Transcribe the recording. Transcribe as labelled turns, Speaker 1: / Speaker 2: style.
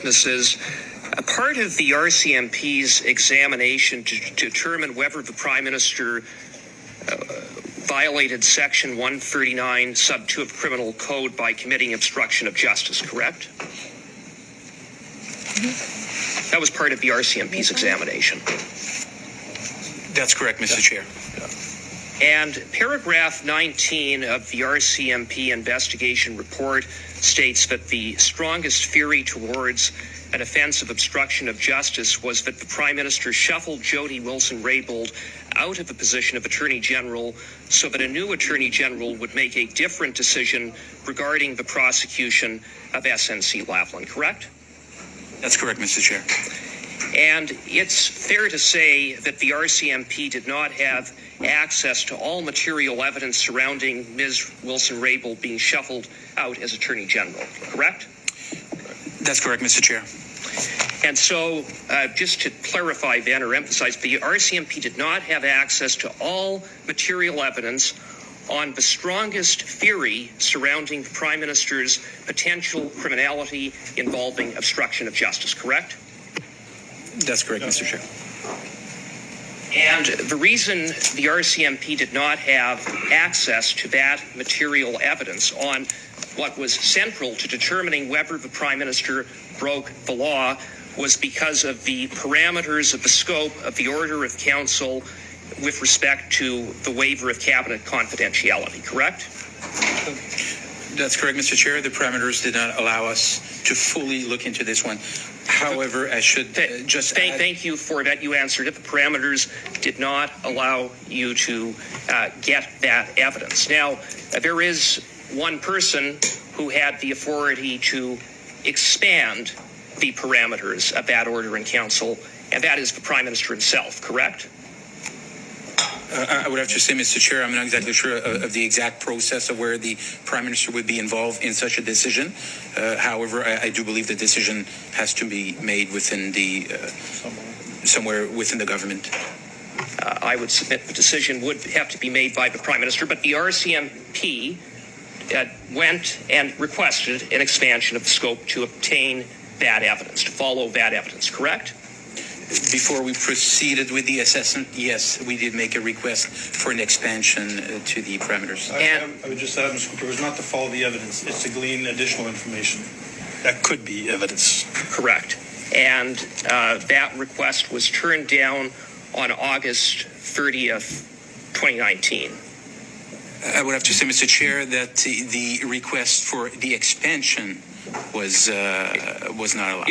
Speaker 1: This is a part of the RCMP's examination to determine whether the Prime Minister violated Section 139, Sub 2 of Criminal Code by committing obstruction of justice, correct? That was part of the RCMP's examination.
Speaker 2: That's correct, Mr. Chair.
Speaker 1: And paragraph 19 of the RCMP investigation report states that the strongest theory towards an offense of obstruction of justice was that the Prime Minister shuffled Jody Wilson-Raybould out of the position of Attorney General so that a new Attorney General would make a different decision regarding the prosecution of SNC Lavalin, correct?
Speaker 2: That's correct, Mr. Chair.
Speaker 1: And it's fair to say that the RCMP did not have access to all material evidence surrounding Ms. Wilson-Raybould being shuffled out as Attorney General, correct?
Speaker 2: That's correct, Mr. Chair.
Speaker 1: And so, just to clarify then, or emphasize, the RCMP did not have access to all material evidence on the strongest theory surrounding the Prime Minister's potential criminality involving obstruction of justice, correct?
Speaker 2: That's correct, Mr. Chair.
Speaker 1: And the reason the RCMP did not have access to that material evidence on what was central to determining whether the Prime Minister broke the law was because of the parameters of the scope of the Order of Council with respect to the waiver of cabinet confidentiality, correct?
Speaker 2: That's correct, Mr. Chair. The parameters did not allow us to fully look into this one. However, I should just add...
Speaker 1: Thank you for that. You answered it. The parameters did not allow you to get that evidence. Now, there is one person who had the authority to expand the parameters of that order in council, and that is the Prime Minister himself, correct?
Speaker 2: I would have to say, Mr. Chair, I'm not exactly sure of the exact process of where the Prime Minister would be involved in such a decision. However, I do believe the decision has to be made within the somewhere within the government.
Speaker 1: I would submit the decision would have to be made by the Prime Minister, but the RCMP went and requested an expansion of the scope to obtain that evidence, to follow that evidence, correct?
Speaker 2: Before we proceeded with the assessment, yes, we did make a request for an expansion to the parameters.
Speaker 3: I would just add, Mr. Cooper, it was not to follow the evidence, it's to glean additional information. That could be evidence.
Speaker 1: Correct. And that request was turned down on August 30th, 2019.
Speaker 2: I would have to say, Mr. Chair, that the request for the expansion was not allowed.